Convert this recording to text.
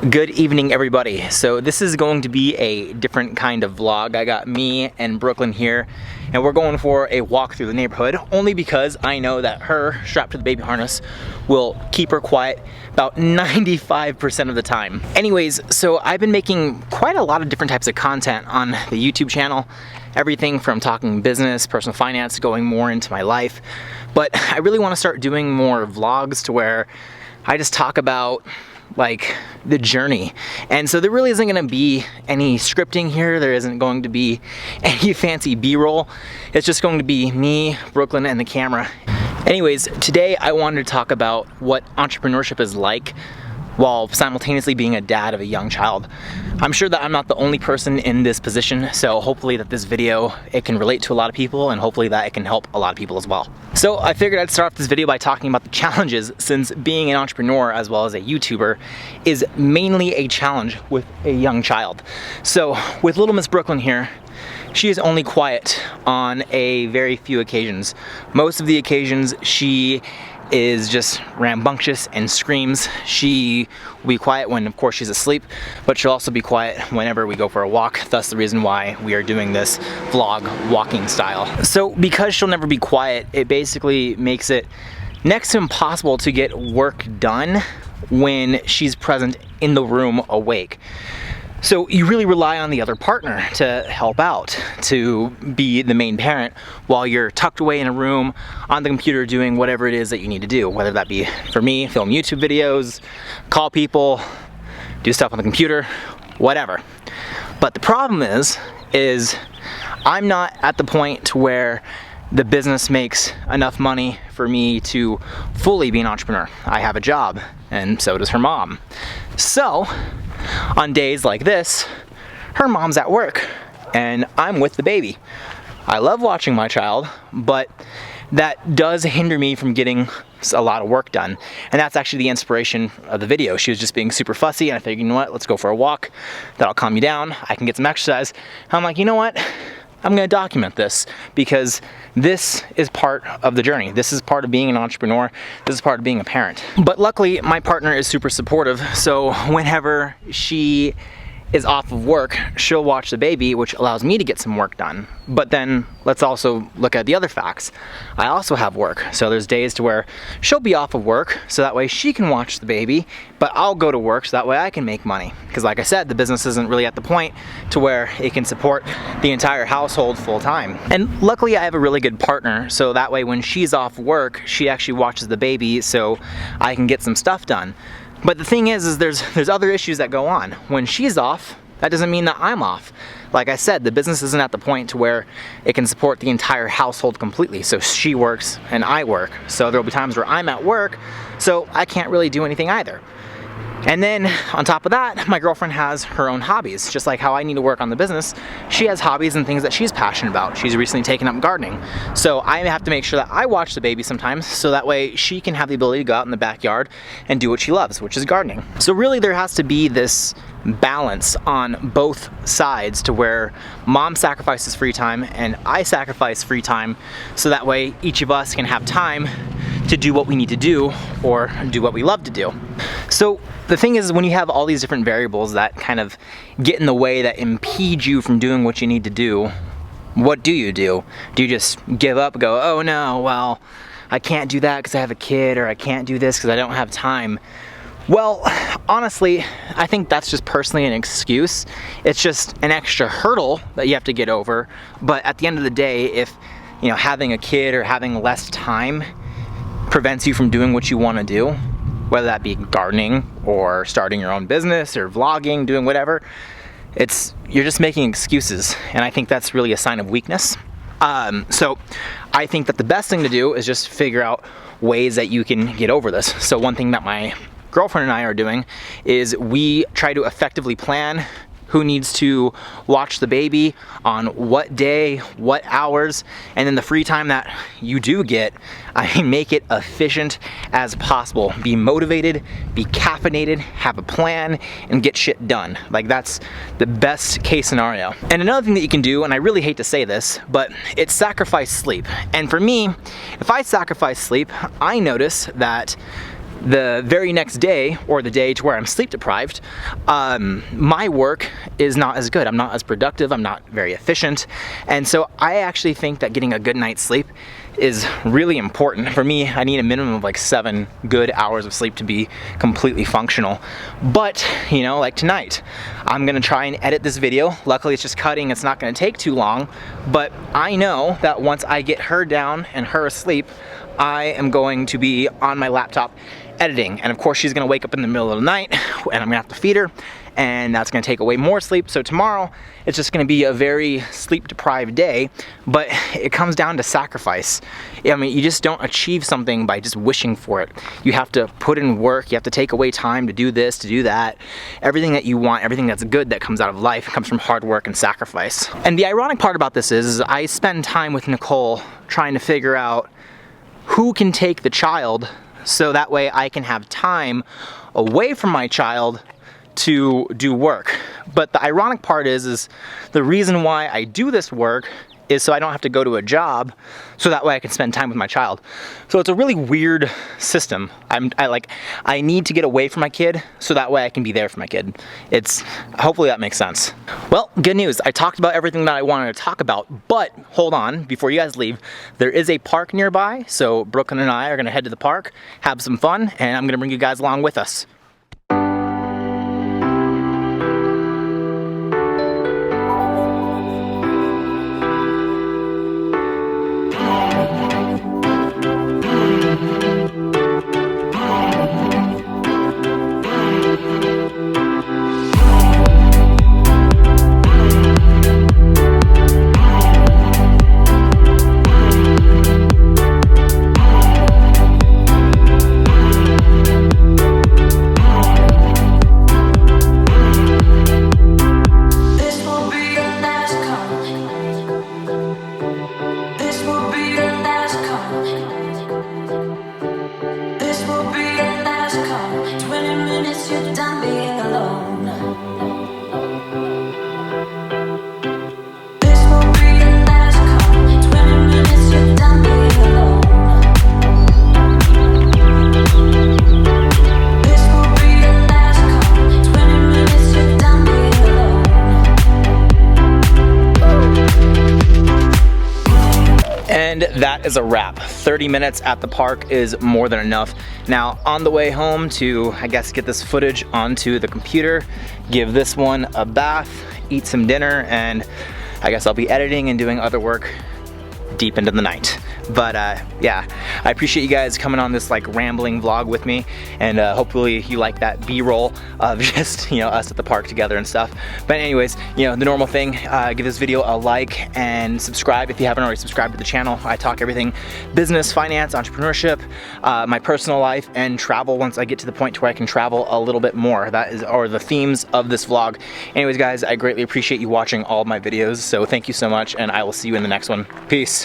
Good evening, everybody. So this is going to be a different kind of vlog. I got me and Brooklyn here, and we're going for a walk through the neighborhood, only because I know that her strapped to the baby harness will keep her quiet about 95% of the time. Anyways, so I've been making quite a lot of different types of content on the YouTube channel. Everything from talking business, personal finance, going more into my life. But I really want to start doing more vlogs to where I just talk about like the journey. And so there really isn't going to be any scripting here. There isn't going to be any fancy B-roll. It's just going to be me, Brooklyn, and the camera. Anyways, today I wanted to talk about what entrepreneurship is like while simultaneously being a dad of a young child. I'm sure that I'm not the only person in this position, so hopefully that this video, it can relate to a lot of people, and hopefully that it can help a lot of people as well. So I figured I'd start off this video by talking about the challenges, since being an entrepreneur as well as a YouTuber is mainly a challenge with a young child. So with little Miss Brooklyn here, she is only quiet on a very few occasions. Most of the occasions she is just rambunctious and screams. She will be quiet when, of course, she's asleep, but she'll also be quiet whenever we go for a walk. Thus the reason why we are doing this vlog walking style. So because she'll never be quiet, it basically makes it next to impossible to get work done when she's present in the room awake. So you really rely on the other partner to help out, to be the main parent while you're tucked away in a room on the computer doing whatever it is that you need to do, whether that be, for me, film YouTube videos, call people, do stuff on the computer, whatever. But the problem is I'm not at the point to where the business makes enough money for me to fully be an entrepreneur. I have a job, and so does her mom. So on days like this, her mom's at work and I'm with the baby. I love watching my child, but that does hinder me from getting a lot of work done. And that's actually the inspiration of the video. She was just being super fussy, and I figured, you know what, let's go for a walk. That'll calm you down. I can get some exercise. I'm like, you know what? I'm gonna document this because this is part of the journey. This is part of being an entrepreneur. This is part of being a parent. But luckily, my partner is super supportive, so whenever she is off of work, she'll watch the baby, which allows me to get some work done. But then let's also look at the other facts. I also have work. So there's days to where she'll be off of work, so that way she can watch the baby, but I'll go to work so that way I can make money. Because like I said, the business isn't really at the point to where it can support the entire household full time. And luckily I have a really good partner, so that way when she's off work, she actually watches the baby so I can get some stuff done. But the thing is there's other issues that go on. When she's off, that doesn't mean that I'm off. Like I said, the business isn't at the point to where it can support the entire household completely. So she works and I work. So there'll be times where I'm at work, so I can't really do anything either. And then on top of that, my girlfriend has her own hobbies. Just like how I need to work on the business, she has hobbies and things that she's passionate about. She's recently taken up gardening. So I have to make sure that I watch the baby sometimes, so that way she can have the ability to go out in the backyard and do what she loves, which is gardening. So really there has to be this balance on both sides to where mom sacrifices free time and I sacrifice free time, so that way each of us can have time to do what we need to do or do what we love to do. So the thing is, when you have all these different variables that kind of get in the way, that impede you from doing what you need to do, what do? Do you just give up and go, oh no, well, I can't do that because I have a kid, or I can't do this because I don't have time? Well, honestly, I think that's just personally an excuse. It's just an extra hurdle that you have to get over. But at the end of the day, if having a kid or having less time prevents you from doing what you want to do, whether that be gardening or starting your own business or vlogging, doing whatever, you're just making excuses, and I think that's really a sign of weakness. So I think that the best thing to do is just figure out ways that you can get over this. So one thing that my girlfriend and I are doing is we try to effectively plan who needs to watch the baby on what day, what hours, and then the free time that you do get, make it efficient as possible. Be motivated, be caffeinated, have a plan, and get shit done. Like, that's the best case scenario. And another thing that you can do, and I really hate to say this, but it's sacrifice sleep. And for me, if I sacrifice sleep, I notice that the very next day, or the day to where I'm sleep deprived, my work is not as good. I'm not as productive, I'm not very efficient. And so I actually think that getting a good night's sleep is really important. For me, I need a minimum of like 7 good hours of sleep to be completely functional. But, you know, like tonight, I'm gonna try and edit this video. Luckily, it's just cutting, it's not gonna take too long. But I know that once I get her down and her asleep, I am going to be on my laptop editing. And of course, she's gonna wake up in the middle of the night and I'm gonna have to feed her, and that's gonna take away more sleep. So tomorrow, it's just gonna be a very sleep deprived day, but it comes down to sacrifice. I mean, you just don't achieve something by just wishing for it. You have to put in work, you have to take away time to do this, to do that. Everything that you want, everything that's good that comes out of life comes from hard work and sacrifice. And the ironic part about this is I spend time with Nicole trying to figure out who can take the child so that way I can have time away from my child to do work. But the ironic part is the reason why I do this work is so I don't have to go to a job, so that way I can spend time with my child. So it's a really weird system. I need to get away from my kid so that way I can be there for my kid. Hopefully that makes sense. Well, good news. I talked about everything that I wanted to talk about, but hold on, before you guys leave, there is a park nearby, so Brooklyn and I are gonna head to the park, have some fun, and I'm gonna bring you guys along with us. And that is a wrap. 30 minutes at the park is more than enough. Now, on the way home to, I guess, get this footage onto the computer, give this one a bath, eat some dinner, and I guess I'll be editing and doing other work deep into the night. But yeah, I appreciate you guys coming on this like rambling vlog with me, and hopefully you like that B-roll of just, you know, us at the park together and stuff. But anyways, you know, the normal thing, give this video a like and subscribe if you haven't already subscribed to the channel. I talk everything business, finance, entrepreneurship, my personal life, and travel once I get to the point to where I can travel a little bit more. That is, or the themes of this vlog. Anyways guys, I greatly appreciate you watching all of my videos, so thank you so much, and I will see you in the next one. Peace.